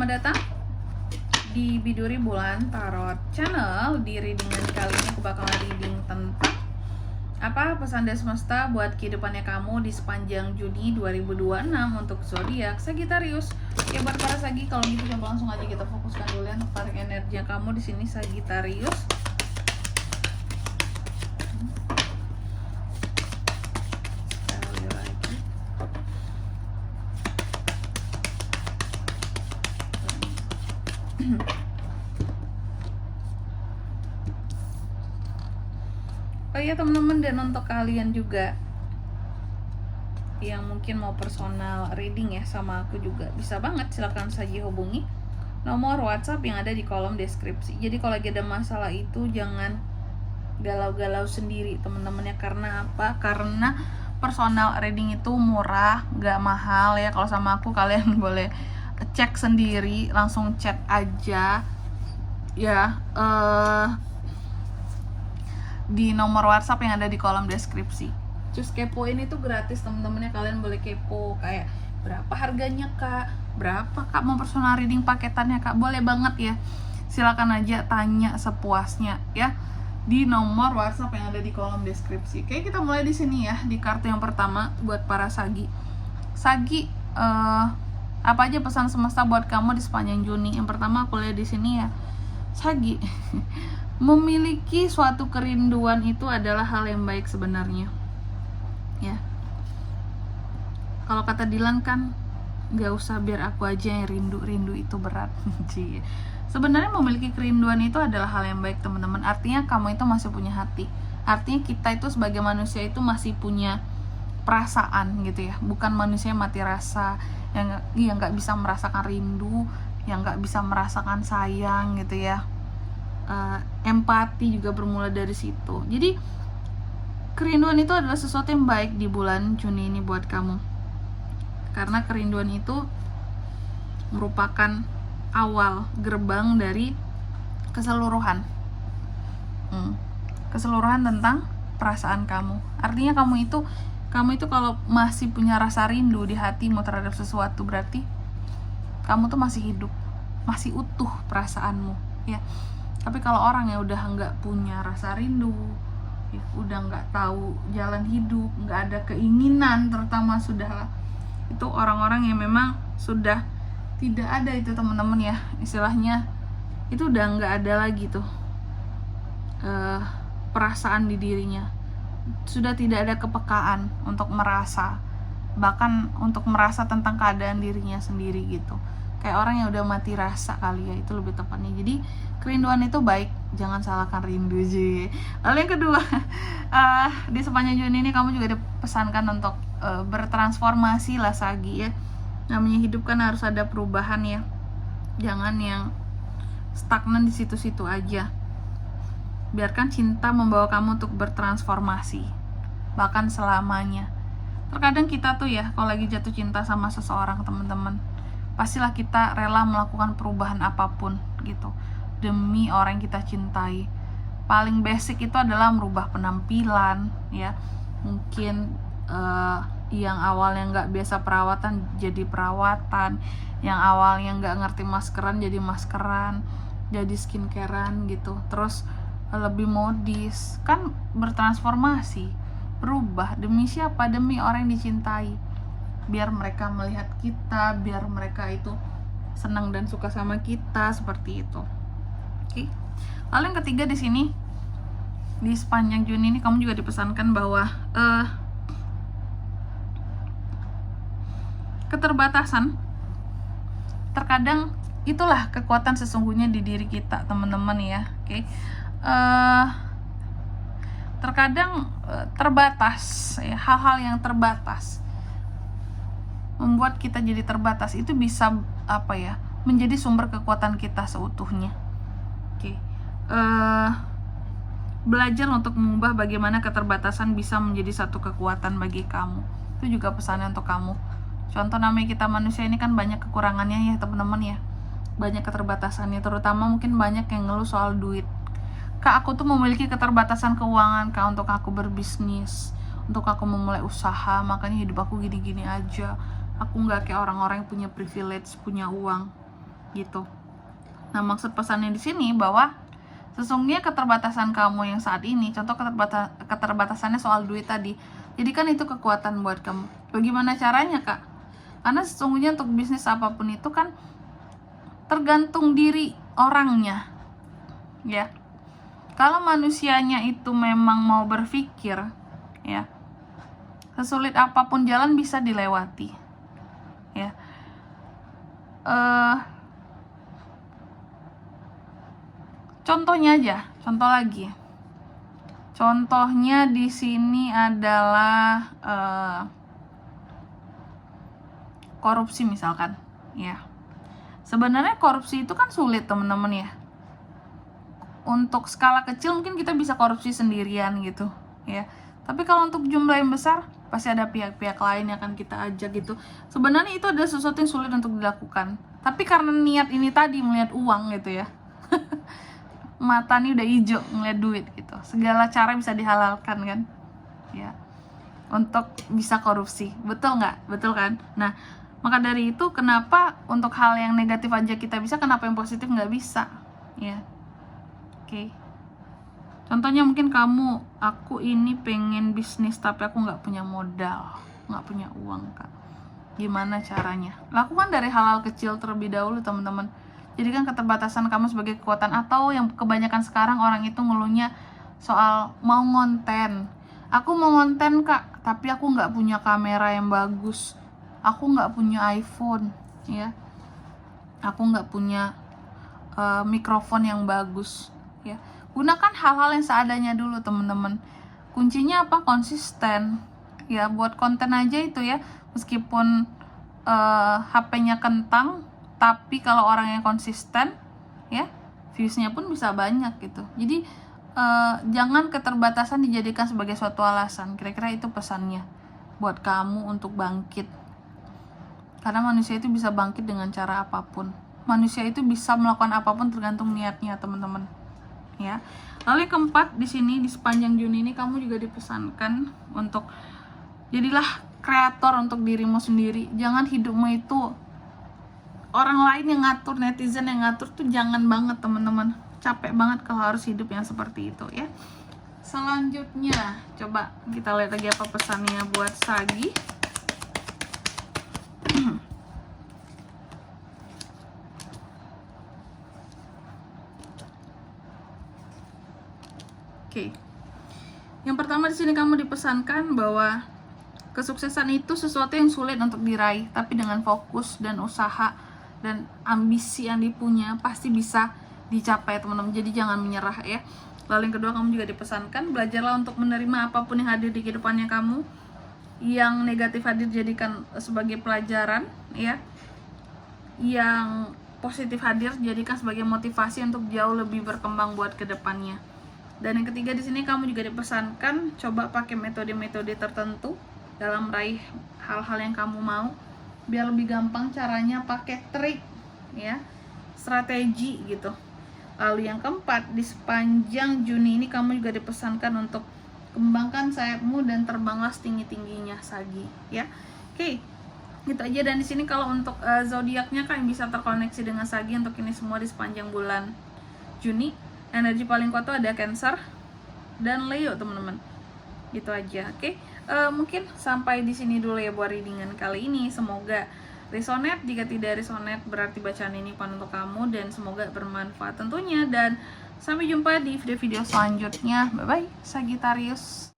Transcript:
selamat datang di Biduri Bulan Tarot Channel. Di readingan kali ini aku bakal reading tentang apa pesan dari semesta buat kehidupannya kamu di sepanjang Juni 2026 untuk zodiak Sagittarius. Ya buat para Sagi, kalau gitu coba langsung aja kita fokuskan dulu ya untuk tarik energi kamu di sini Sagittarius. Oh iya teman-teman, dan untuk kalian juga yang mungkin mau personal reading ya sama aku juga bisa banget, silahkan saja hubungi nomor WhatsApp yang ada di kolom deskripsi. Jadi kalau lagi ada masalah itu jangan galau-galau sendiri teman-teman ya. Karena apa? Karena personal reading itu murah, gak mahal ya. Kalau sama aku kalian boleh cek sendiri, langsung chat aja ya di nomor WhatsApp yang ada di kolom deskripsi. Terus kepoin itu gratis temen-temennya, kalian boleh kepo kayak berapa harganya kak, berapa kak mau personal reading paketannya kak, boleh banget ya. Silakan aja tanya sepuasnya ya di nomor WhatsApp yang ada di kolom deskripsi. Oke, kita mulai di sini ya, di kartu yang pertama buat para Sagi. Sagi, apa aja pesan semesta buat kamu di sepanjang Juni? Yang pertama aku lihat di sini ya, Sagi. Memiliki suatu kerinduan itu adalah hal yang baik sebenarnya ya. Kalau kata Dilan kan, gak usah biar aku aja yang rindu itu berat. Sebenarnya memiliki kerinduan itu adalah hal yang baik teman-teman. Artinya kamu itu masih punya hati. Artinya kita itu sebagai manusia itu masih punya perasaan gitu ya. Bukan manusia yang mati rasa, yang gak bisa merasakan rindu, yang gak bisa merasakan sayang gitu ya. Empati juga bermula dari situ. Jadi kerinduan itu adalah sesuatu yang baik di bulan Juni ini buat kamu. Karena kerinduan itu merupakan awal gerbang dari keseluruhan. Keseluruhan tentang perasaan kamu. Artinya kamu itu kalau masih punya rasa rindu di hatimu terhadap sesuatu, berarti kamu tuh masih hidup, masih utuh perasaanmu ya. Tapi kalau orang yang udah nggak punya rasa rindu, udah nggak tahu jalan hidup, nggak ada keinginan, terutama sudah itu orang-orang yang memang sudah tidak ada itu teman-teman ya, istilahnya itu udah nggak ada lagi tuh perasaan di dirinya, sudah tidak ada kepekaan untuk merasa, bahkan untuk merasa tentang keadaan dirinya sendiri gitu. Kayak orang yang udah mati rasa kali ya, itu lebih tepatnya. Jadi kerinduan itu baik, jangan salahkan rindu sih. Lalu yang kedua, di sepanjang Juni ini kamu juga dipesankan untuk bertransformasi lah Sagi ya. Namanya hidup kan harus ada perubahan ya. Jangan yang stagnan di situ-situ aja. Biarkan cinta membawa kamu untuk bertransformasi, bahkan selamanya. Terkadang kita tuh ya, kalau lagi jatuh cinta sama seseorang teman-teman, pastilah kita rela melakukan perubahan apapun gitu demi orang yang kita cintai. Paling basic itu adalah merubah penampilan ya. Mungkin yang awalnya nggak biasa perawatan jadi perawatan, yang awalnya nggak ngerti maskeran jadi maskeran, jadi skincarean gitu, terus lebih modis, kan bertransformasi, berubah demi siapa? Demi orang yang dicintai, biar mereka melihat kita, biar mereka itu senang dan suka sama kita, seperti itu. Oke. Lalu yang ketiga di sini, di sepanjang Juni ini kamu juga dipesankan bahwa keterbatasan terkadang itulah kekuatan sesungguhnya di diri kita teman-teman ya. Oke. Terkadang terbatas ya, hal-hal yang terbatas membuat kita jadi terbatas, itu bisa apa ya, menjadi sumber kekuatan kita seutuhnya. Oke. Belajar untuk mengubah bagaimana keterbatasan bisa menjadi satu kekuatan bagi kamu. Itu juga pesannya untuk kamu. Contoh, namanya kita manusia ini kan banyak kekurangannya ya teman-teman ya, banyak keterbatasannya, terutama mungkin banyak yang ngeluh soal duit. Kak, aku tuh memiliki keterbatasan keuangan kak untuk aku berbisnis, untuk aku memulai usaha, makanya hidup aku gini-gini aja. Aku nggak kayak orang-orang yang punya privilege, punya uang. gitu. Nah, maksud pesannya di sini bahwa sesungguhnya keterbatasan kamu yang saat ini, contoh keterbatasannya soal duit tadi, jadikan itu kekuatan buat kamu. Bagaimana caranya, Kak? Karena sesungguhnya untuk bisnis apapun itu kan tergantung diri orangnya, ya. Kalau manusianya itu memang mau berpikir, ya, sesulit apapun jalan bisa dilewati, ya. Contohnya aja, contoh lagi. Contohnya di sini adalah korupsi misalkan, ya. Sebenarnya korupsi itu kan sulit, teman-teman, ya. Untuk skala kecil mungkin kita bisa korupsi sendirian gitu, ya. Tapi kalau untuk jumlah yang besar pasti ada pihak-pihak lain yang akan kita ajak gitu. Sebenarnya itu adalah sesuatu yang sulit untuk dilakukan. Tapi karena niat ini tadi, melihat uang gitu ya. Mata nih udah hijau ngeliat duit gitu. Segala cara bisa dihalalkan kan, ya, untuk bisa korupsi. Betul nggak? Betul kan? Nah, maka dari itu kenapa untuk hal yang negatif aja kita bisa, kenapa yang positif nggak bisa, ya. Oke. Contohnya mungkin aku ini pengen bisnis tapi aku nggak punya modal, nggak punya uang, Kak. Gimana caranya? Lakukan dari hal-hal kecil terlebih dahulu, teman-teman. Jadikan keterbatasan kamu sebagai kekuatan. Atau yang kebanyakan sekarang orang itu ngeluhnya soal mau ngonten. Aku mau ngonten, Kak, tapi aku nggak punya kamera yang bagus. Aku nggak punya iPhone, ya. Aku nggak punya mikrofon yang bagus, ya. Gunakan hal-hal yang seadanya dulu, teman-teman. Kuncinya apa? Konsisten, ya. Buat konten aja itu ya, meskipun HP-nya kentang, tapi kalau orang yang konsisten, ya, views-nya pun bisa banyak gitu. Jadi jangan keterbatasan dijadikan sebagai suatu alasan. Kira-kira itu pesannya buat kamu untuk bangkit. Karena manusia itu bisa bangkit dengan cara apapun. Manusia itu bisa melakukan apapun tergantung niatnya, teman-teman. Ya. Lalu yang keempat, di sini di sepanjang Juni ini kamu juga dipesankan untuk jadilah kreator untuk dirimu sendiri. Jangan hidupmu itu orang lain yang ngatur, netizen yang ngatur tuh jangan banget, teman-teman. Capek banget kalau harus hidup yang seperti itu, ya. Selanjutnya, coba kita lihat lagi apa pesannya buat Sagi. Oke. Yang pertama di sini kamu dipesankan bahwa kesuksesan itu sesuatu yang sulit untuk diraih, tapi dengan fokus dan usaha dan ambisi yang dipunya pasti bisa dicapai, teman-teman. Jadi jangan menyerah, ya. Lalu yang kedua, kamu juga dipesankan belajarlah untuk menerima apapun yang hadir di kehidupannya kamu. Yang negatif hadir jadikan sebagai pelajaran, ya. Yang positif hadir jadikan sebagai motivasi untuk jauh lebih berkembang buat kedepannya. Dan yang ketiga di sini kamu juga dipesankan coba pakai metode-metode tertentu dalam meraih hal-hal yang kamu mau, biar lebih gampang caranya, pakai trik, ya, strategi gitu. Lalu yang keempat, di sepanjang Juni ini kamu juga dipesankan untuk kembangkan sayapmu dan terbanglah setinggi-tingginya, Sagi, ya. Oke, gitu aja. Dan di sini kalau untuk zodiaknya kalian bisa terkoneksi dengan Sagi untuk ini semua di sepanjang bulan Juni. Energi paling kuat tuh ada Cancer dan Leo, teman-teman. Gitu aja, oke. Mungkin sampai di sini dulu ya buat readingan kali ini. Semoga resonate. Jika tidak resonate berarti bacaan ini bukan untuk kamu, dan semoga bermanfaat tentunya. Dan sampai jumpa di video-video selanjutnya. Bye bye, Sagittarius.